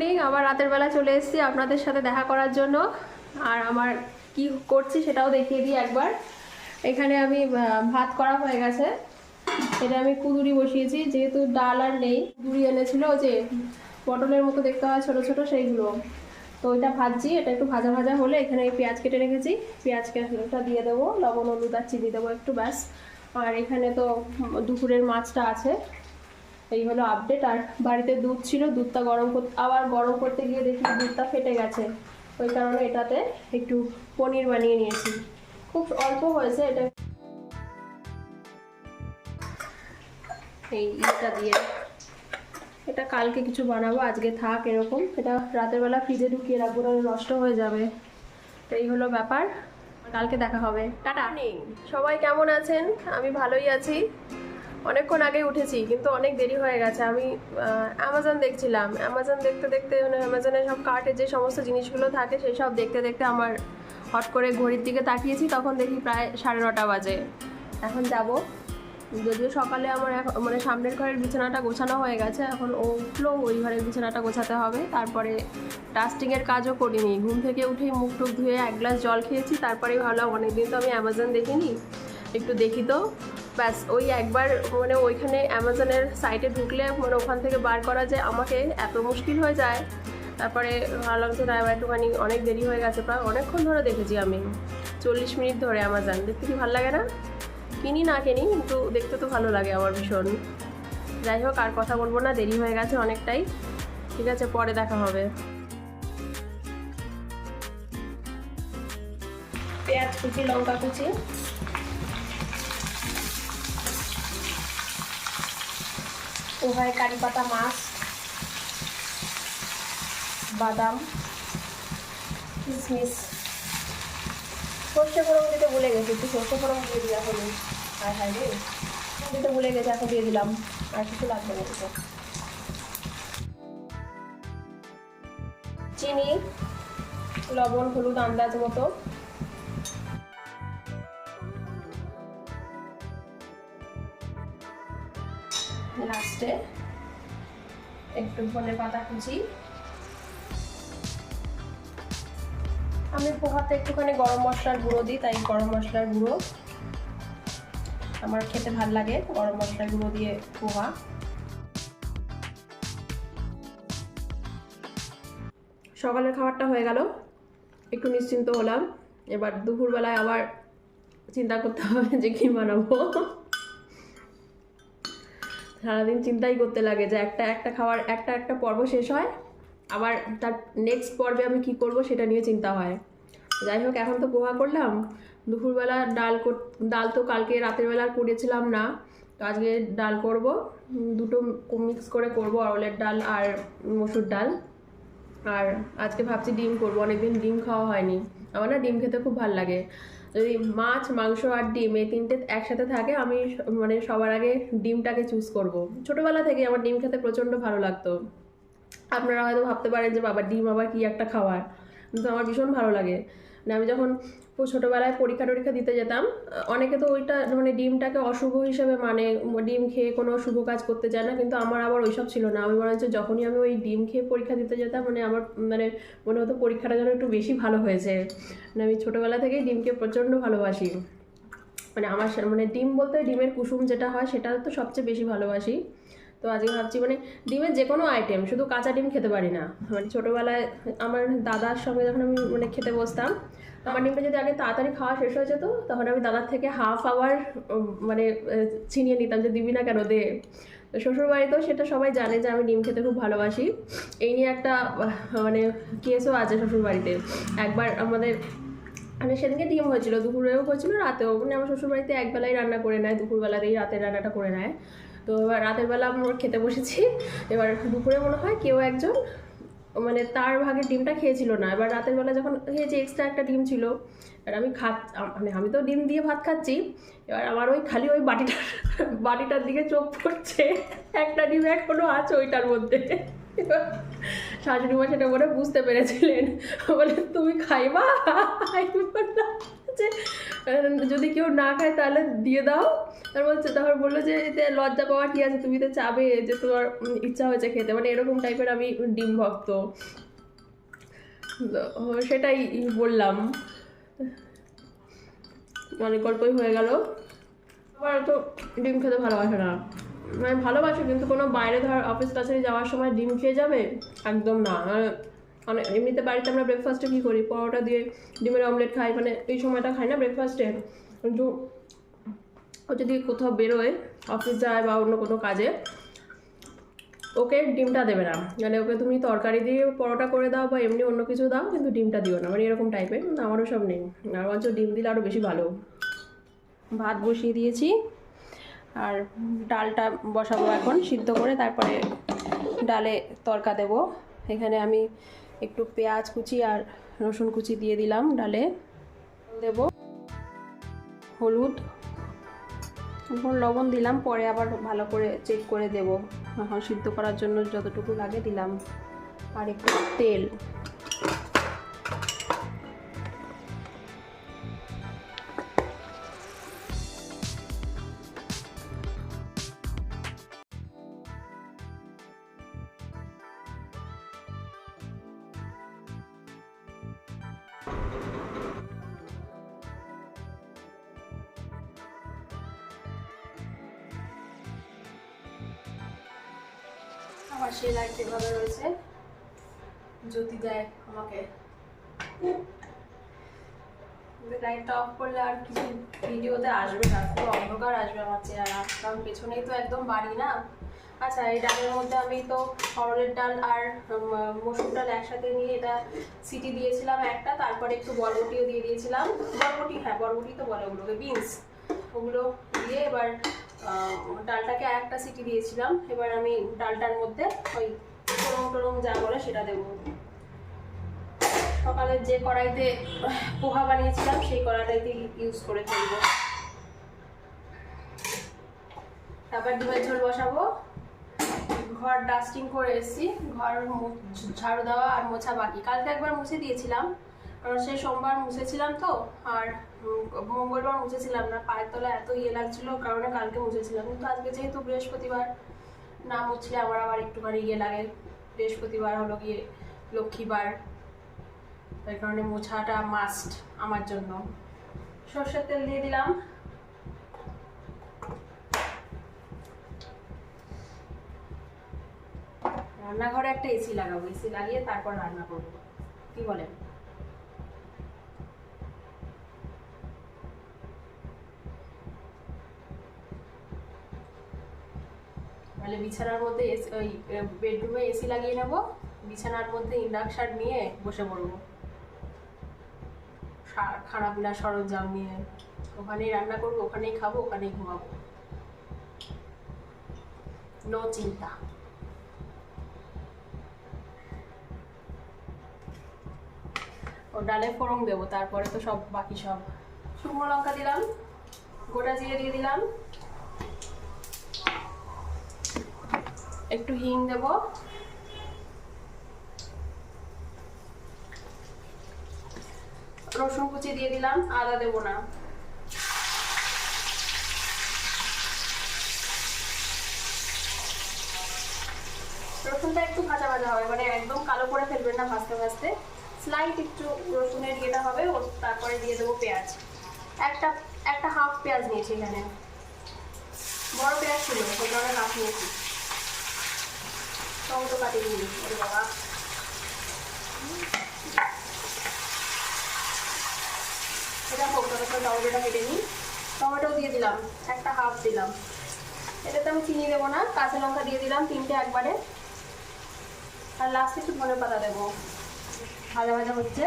Morning. আবার রাতের বেলা চলে এসেছি আপনাদের সাথে দেখা করার জন্য। আর আমার কি করছি সেটাও দেখিয়ে দিই একবার। এখানে আমি ভাত করা হয়ে গেছে, এটা আমি কুঁদুরি বসিয়েছি, যেহেতু ডাল আর নেই। কুঁদুরি এনেছিল যে পটলের মতো দেখতে হয় ছোটো ছোটো, সেইগুলো। তো ওইটা ভাজছি, এটা একটু ভাজা ভাজা হলে এখানে পেঁয়াজ কেটে রেখেছি, পেঁয়াজ কেটে দিয়ে দেবো, লবণ হলুদ আর চিনি দেবো একটু, ব্যাস। আর এখানে তো দুপুরের মাছটা আছে। এই হলো আপডেট। আর বাড়িতে দুধ ছিল, দুধটা আবার গরম করতে গিয়ে দেখি দুধটা ফেটে গেছে, ওই কারণে এটাতে একটু পনির বানিয়ে নিয়েছি। খুব অল্প হয়েছে এটা। এটা দিয়ে এটা কালকে কিছু বানাবো, আজকে থাক এরকম। এটা রাতের বেলা ফ্রিজে ঢুকিয়ে রাখবো, তাহলে নষ্ট হয়ে যাবে। তো এই হলো ব্যাপার, কালকে দেখা হবে। টাটা। সবাই কেমন আছেন? আমি ভালোই আছি। অনেকক্ষণ আগে উঠেছি, কিন্তু অনেক দেরি হয়ে গেছে। আমি অ্যামাজন দেখছিলাম, অ্যামাজন দেখতে দেখতে মানে অ্যামাজনে সব কার্টে যে সমস্ত জিনিসগুলো থাকে সেই সব দেখতে দেখতে আমার হট করে ঘড়ির দিকে তাকিয়েছি, তখন দেখি প্রায় 9:30 বাজে। এখন যাব, যদিও সকালে আমার মানে সামনের ঘরের বিছানাটা গোছানো হয়ে গেছে, এখন ও উঠলো, ওই ঘরের বিছানাটা গোছাতে হবে। তারপরে ডাস্টিংয়ের কাজও করিনি, ঘুম থেকে উঠেই মুখ টুক ধুয়ে 1 গ্লাস জল খেয়েছি। তারপরেই ভাবলাম অনেকদিন তো আমি অ্যামাজন দেখিনি, একটু দেখি তো। ব্যাস ওই একবার মানে ওইখানে অ্যামাজনের সাইটে ঢুকলে মানে ওখান থেকে বার করা যায়, আমাকে এত মুশকিল হয়ে যায়। তারপরে ভাবলাম যে না, এবার একটুখানি, অনেক দেরি হয়ে গেছে, প্রায় অনেকক্ষণ ধরে দেখেছি আমি, 40 মিনিট ধরে অ্যামাজন দেখতে। কি ভালো লাগে না? কিনি না কিনি, কিন্তু দেখতে তো ভালো লাগে আমার ভীষণ। যাই হোক, আর কথা বলবো না, দেরি হয়ে গেছে অনেকটাই। ঠিক আছে, পরে দেখা হবে। পেঁয়াজ কুচি, লঙ্কা কুচি, পোহায় কারি পাতা, মাছ, বাদাম, কিশমিশ। সর্ষে ফোড়ন দিতে ভুলে গেছি, একটু সর্ষে ফোড়ন দিয়ে দিই এখন। হায় হায় রে, দিতে ভুলে গেছি, এখন দিয়ে দিলাম। আর কিছু লাগবে না দিতে। চিনি, লবণ হলুদ আন্দাজ মতো। লাস্টে একটু ধনে পাতা কুচি। আমি পোহাতে একটুখানি গরম মশলার গুঁড়ো দিই, তাই গরম মশলার গুঁড়ো আমার খেতে ভাল লাগে, গরম মশলার গুঁড়ো দিয়ে পোহা। সকালের খাবারটা হয়ে গেল, একটু নিশ্চিন্ত হলাম। এবার দুপুরবেলায় আবার চিন্তা করতে হবে যে কী বানাবো। সারাদিন চিন্তাই করতে লাগে যে একটা খাবার, একটা পর্ব শেষ হয়, আবার তার নেক্সট পর্বে আমি কি করব সেটা নিয়ে চিন্তা হয়। যাই হোক, এখন তো পোহা করলাম। দুপুরবেলা ডাল তো কালকে রাতের বেলা করেছিলাম না, তো আজকে ডাল করব, দুটো মিক্স করে করব, অরলের ডাল আর মসুর ডাল। আর আজকে ভাবছি ডিম করবো, অনেকদিন ডিম খাওয়া হয়নি। আমার না ডিম খেতে খুব ভালো লাগে। যদি মাছ, মাংস আর ডিম এই তিনটে একসাথে থাকে, আমি মানে সবার আগে ডিমটাকে চুজ করব। ছোটোবেলা থেকে আমার ডিম খেতে প্রচণ্ড ভালো লাগতো। আপনারা হয়তো ভাবতে পারেন যে বাবা ডিম আবার কি একটা খাবার, কিন্তু আমার ভীষণ ভালো লাগে। মানে আমি যখন ছোটোবেলায় পরীক্ষা দিতে যেতাম, অনেকে তো ওইটা মানে ডিমটাকে অশুভ হিসেবে মানে, ডিম খেয়ে কোনো শুভ কাজ করতে চায় না, কিন্তু আমার আবার ওইসব ছিল না। আমি মনে হচ্ছে যখনই আমি ওই ডিম খেয়ে পরীক্ষা দিতে যেতাম, মানে আমার মানে মনে হতো পরীক্ষাটা যেন একটু বেশি ভালো হয়েছে। মানে আমি ছোটোবেলা থেকেই ডিমকে প্রচণ্ড ভালোবাসি। মানে আমার মানে ডিম বলতে ডিমের কুসুম যেটা হয় সেটা তো সবচেয়ে বেশি ভালোবাসি। তো আজকে ভাবছি মানে ডিমের যে কোনো আইটেম, শুধু কাঁচা ডিম খেতে পারি না। মানে ছোটোবেলায় আমার দাদার সঙ্গে যখন আমি মানে খেতে বসতাম, আমার ডিমটা যদি আগে তাড়াতাড়ি খাওয়া শেষ হয়ে যেত, তখন আমি দাদার থেকে হাফ আওয়ার মানে ছিনিয়ে নিতাম যে দিবি না কেন, দে। তো শ্বশুরবাড়িতেও সেটা সবাই জানে যে আমি ডিম খেতে খুব ভালোবাসি। এই নিয়ে একটা মানে কেসও আছে শ্বশুরবাড়িতে। একবার আমাদের মানে সেদিনকে ডিম হয়েছিল, দুপুরেও হয়েছিল, রাতেও। মানে আমার শ্বশুরবাড়িতে একবেলাই রান্না করে নেয়, দুপুরবেলাতেই রাতের রান্নাটা করে নেয়। তো এবার রাতের বেলা আমরা খেতে বসেছি, এবার দুপুরে মনে হয় কেউ একজন মানে তার ভাগের ডিমটা খেয়েছিল না। এবার রাতের বেলা যখন খেয়েছি, এক্সট্রা একটা ডিম ছিল, এবার আমি মানে আমি তো ডিম দিয়ে ভাত খাচ্ছি, এবার আমার ওই খালি ওই বাটিটার দিকে চোখ পড়ছে, একটা ডিম এখনো আছে ওইটার মধ্যে। এবার শাশুড়ি মা সেটা বলে বুঝতে পেরেছিলেন, বলে তুমি খাইবা? আমি বললাম হচ্ছে যদি কেউ না খায় তাহলে দিয়ে দাও। তারপর বললো যে এতে লজ্জা পাওয়া কি আছে, তুমি তো চাবে যে তোমার ইচ্ছা হয়েছে খেতে, মানে এরকম টাইপের আমি ডিম ভক্ত। সেটাই বললাম, অনেক গল্পই হয়ে গেল। আবার তো ডিম খেতে ভালোবাসে না, মানে ভালোবাসে কিন্তু কোনো বাইরে ধর অফিস টাচে যাওয়ার সময় ডিম খেয়ে যাবে একদম না। মানে এমনিতে বাড়িতে আমরা ব্রেকফাস্টে কী করি, পরোটা দিয়ে ডিমের অমলেট খাই, মানে এই সময়টা খাই না ব্রেকফাস্টে। কিন্তু ও যদি কোথাও বেরোয়, অফিস যায় বা অন্য কোনো কাজে, ওকে ডিমটা দেবে না, মানে ওকে তুমি তরকারি দিয়ে পরোটা করে দাও বা এমনি অন্য কিছু দাও, কিন্তু ডিমটা দিও না, মানে এরকম টাইপের। আমারও সব নেই, আর বরঞ্চ ডিম দিলে আরও বেশি ভালো। ভাত বসিয়ে দিয়েছি আর ডালটা বসাবো এখন সিদ্ধ করে, তারপরে ডালে তড়কা দেব। এখানে আমি একটু পেঁয়াজ কুচি আর রসুন কুচি দিয়ে দিলাম ডালে, দেব হলুদ, এখন লবণ দিলাম, পরে আবার ভালো করে চেক করে দেব। এখন সিদ্ধ করার জন্য যতটুকু লাগে দিলাম, আর একটু তেল। আমার সেই লাইট এভাবে রয়েছে, জ্যোতি দেয় আমাকে। লাইটটা অফ করলে আর কিছু ভিডিওতে আসবে না, পুরো অন্ধকার আসবে আমার চেহারা, কারণ পেছনেই তো একদম বাড়ি না। আচ্ছা, এই ডালের মধ্যে আমি তো অরহরের ডাল আর মসুর ডাল একসাথে নিয়ে এটা সিটি দিয়েছিলাম একটা, তারপরে একটু বরবটিও দিয়ে দিয়েছিলাম। বরবটি, হ্যাঁ বরবটি তো বলে ওগুলোকে, বিনস, ওগুলো দিয়ে এবার ডালটাকে একটা সিটি দিয়েছিলাম। এবার আমি ডালটার মধ্যে ওই টরম টরম যা বলে সেটা দেবো। সকালে যে কড়াইতে পোহা বানিয়েছিলাম সেই কড়াইটাতে ইউজ করে ফেলবো। তারপর ডিমের ঝোল বসাবো। ঘর ডাস্টিং করে এসেছি, ঘর ঝাড়ু দেওয়া আর মোছা বাকি। কালকে একবার মুছে দিয়েছিলাম, কারণ সেই সোমবার মুছেছিলাম তো, আর মঙ্গলবার মুছেছিলাম না, পায়ের তলায় এত ইয়ে লাগছিল কারণে কালকে মুছেছিলাম। কিন্তু আজকে যেহেতু বৃহস্পতিবার, না মুছলে আমার আবার একটুখানি ইয়ে লাগে। বৃহস্পতিবার হলো গিয়ে লক্ষ্মীবার, তাই কারণে মোছাটা মাস্ট আমার জন্য। সর্ষের তেল দিয়ে দিলাম। রান্নাঘরে একটা এসি লাগাবো, এসি লাগিয়ে তারপর রান্না করবো, কি বলেন? তাহলে বিছানার মধ্যে ওই বেডরুমে এসি লাগিয়ে নেবো, বিছানার মধ্যে ইন্ডাকশন নিয়ে বসে পড়বো, খানা পিনা সরঞ্জাম নিয়ে। ওখানেই রান্না করবো, ওখানেই খাবো, ওখানেই ঘুমাবো, নো চিন্তা। ও ডালে ফোড়ন দেবো, তারপরে তো সব বাকি সব। শুকনো লঙ্কা দিলাম, গোটা জিরে দিয়ে দিলাম, একটু হিং দেব, রসুন কুচি দিয়ে দিলাম, আদা দেবো না। রসুনটা একটু ভাজা ভাজা হবে, মানে একদম কালো করে ফেলবেন না ভাজতে ভাজতে, স্লাইট একটু রসুনের ইয়েটা হবে। ও তারপরে দিয়ে দেবো পেঁয়াজ। একটা হাফ পেঁয়াজ নিয়েছি, এখানে বড় পেঁয়াজ ছিল ওই কারণে হাফ নিয়েছি। টমেটো কাটিয়ে নিয়েছি, বাবা এটা হোক, টমেটোটা কেটে নিই। টমেটো দিয়ে দিলাম, একটা হাফ দিলাম। এটাতে আমি চিনি দেবো না, কাঁচা লঙ্কা দিয়ে দিলাম 3টে একবারে, আর লাস্টে একটু ধনে পাতা দেবো। ভাজা ভাজা হচ্ছে,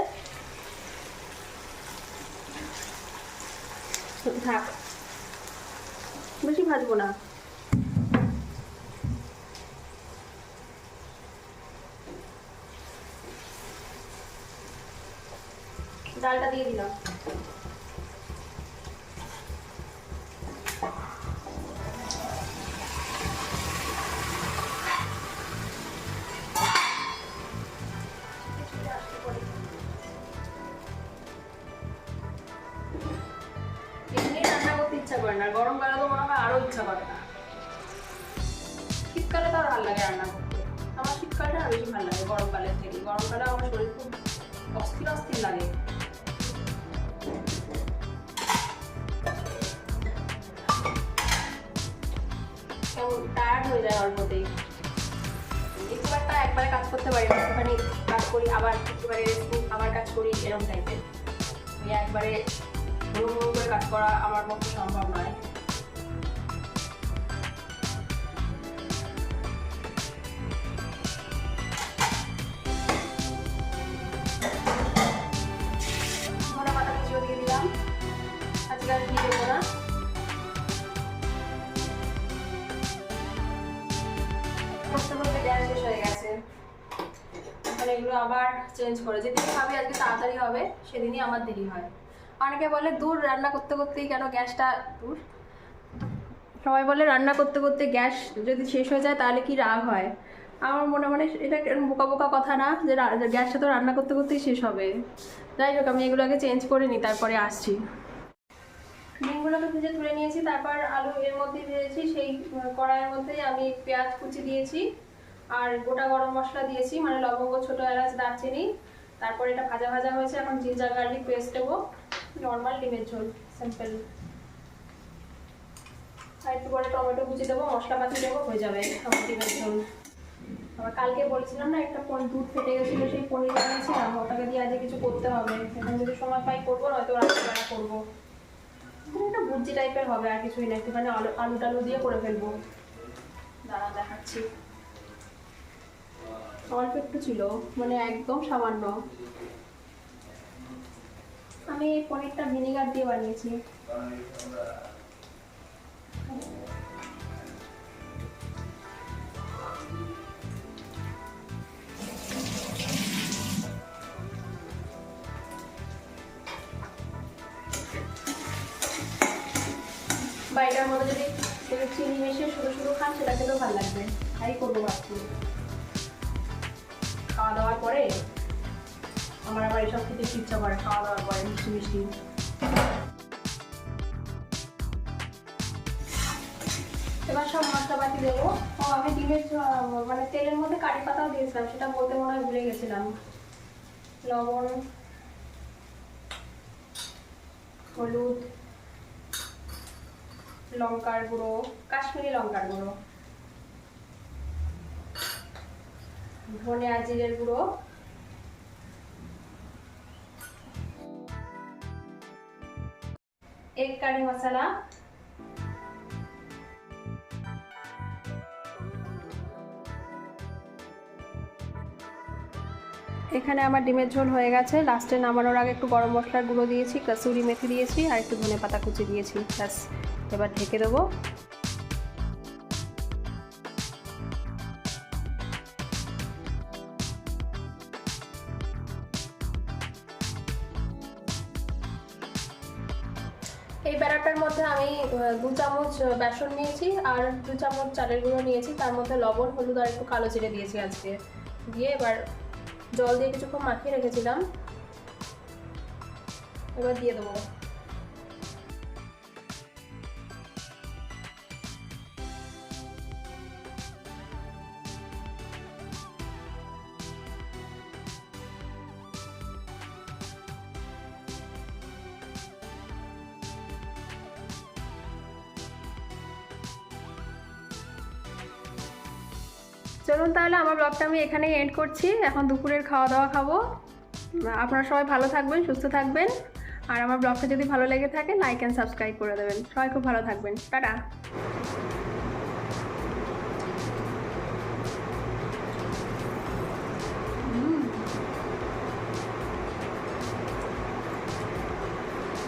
থাক, বেশি ভাজবো না। ডালটা দিয়ে দিলাম। গরমকালে আমার শরীর খুব অস্থির অস্থির লাগে। কেমন টায়ার্ড হয়ে যায় অল্পতেই। একটু একবারে কাজ করতে পারি, একটুখানি কাজ করি, আবার একটুখানি রেস্ট নিই, আবার কাজ করি, এরকম টাইপের। একবারে হুড়ো হুড়ো করে কাজ করা আমার পক্ষে সম্ভব নয়। ধনে পাতা কুচিও দিয়ে দিলাম, আজকে আর দিয়ে দেবো না। করতে করতে গ্যাস শেষ হয়ে গেছে, এখন এগুলো আবার চেঞ্জ করে। যেদিন ভাবি আজকে তাড়াতাড়ি হবে সেদিনই আমার দেরি হয়। অনেকে বলে দূর রান্না করতে করতেই কেন গ্যাসটা দূর, সবাই বলে রান্না করতে করতে গ্যাস যদি শেষ হয়ে যায় তাহলে কি রাগ হয়। আমার মনে মনে এটা বোকা বোকা কথা না, যে গ্যাসটা তো রান্না করতে করতেই শেষ হবে। যাই হোক, আমি এগুলোকে চেঞ্জ করে নিই, তারপরে আসছি। ডিমগুলোকে ভেজে তুলে নিয়েছি, তারপর আলু এর মধ্যে ভেজেছি। সেই কড়াইয়ের মধ্যেই আমি পেঁয়াজ কুচি দিয়েছি আর গোটা গরম মশলা দিয়েছি, মানে লবঙ্গ, ছোটো এলাচ, দারচিনি। তারপর এটা ভাজা ভাজা হয়েছে, এখন জিঞ্জার গার্লিক পেস্ট দেবো। নর্মাল ডিমের ঝোল, সিম্পল। আর একটু পরে টমেটো কুচি দেবো, মশলাপাতি দেবো, হয়ে যাবে আমার ডিমের ঝোল। আবার কালকে বলছিলাম না একটা দুধ ফেটে গেছিলো, সেই পনির বানিয়েছিলাম, ওটাকে দিয়ে আজকে কিছু করতে হবে। এখন যদি সময় পাই করবো, নয়তো রাত্রিবেলা করবো। একটা ভুজি টাইপের হবে, আর কিছুই না, একটুখানি আলু টালু দিয়ে করে ফেলবো। দাঁড়া দেখাচ্ছি। অল্প একটু ছিল, মানে একদম সামান্য। আমি এই পনিরটা ভিনিগার দিয়ে বানিয়েছি। বা এটার মধ্যে যদি চিনি মিশিয়ে শুধু শুধু খান, সেটা খেতেও ভালো লাগবে। তাই করবো ভাবছি। খাওয়া দাওয়ার পরে আমার আবার এসব খেতে ইচ্ছা করে, খাওয়া দাওয়ার পরে মিষ্টি মিষ্টি। এবার সব মশলাপাতি দেবো। ও আমি ডিমের মানে তেলের মধ্যে কারি পাতাও দিয়েছিলাম, সেটা বলতে মনে হয় ভুলে গেছিলাম। লবণ, হলুদ, লঙ্কার গুঁড়ো, কাশ্মীরি লঙ্কার গুঁড়ো, ধনে আর জিরের গুঁড়ো, এক কারি মশলা, এখানে আমার ডিমের ঝোল হয়ে গেছে। লাস্টে নামানোর আগে একটু গরম মশলার গুঁড়ো দিয়েছি, কসুরি মেথি দিয়েছি, আর একটু ধনে পাতা কুচি দিয়েছি। ব্যাস, এবার ঢেকে দেবো। এই ব্যাটারটার মধ্যে আমি 2 চামচ বেসন নিয়েছি আর 2 চামচ চালের গুঁড়ো নিয়েছি, তার মধ্যে লবণ, হলুদ আর একটু কালো জিরে দিয়েছি আজকে। দিয়ে এবার জল দিয়ে কিছুক্ষণ মাখিয়ে রেখেছিলাম, এবার দিয়ে দেবো। চলুন তাহলে আমার ব্লগটা আমি এখানেই এন্ড করছি। এখন দুপুরের খাওয়া দাওয়া খাবো। আপনারা সবাই ভালো থাকবেন, সুস্থ থাকবেন। আর আমার ব্লগটা যদি ভালো লেগে থাকে লাইক অ্যান্ড সাবস্ক্রাইব করে দেবেন। সবাই খুব ভালো থাকবেন, টাটা।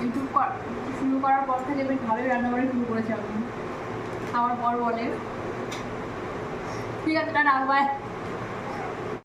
ইউটিউব শুরু করার পর থেকে বেশ ভালোই রান্নাবাড়ি শুরু করেছি আমি। আমার বর বলে ঠিক আছে, টাটা, বাই।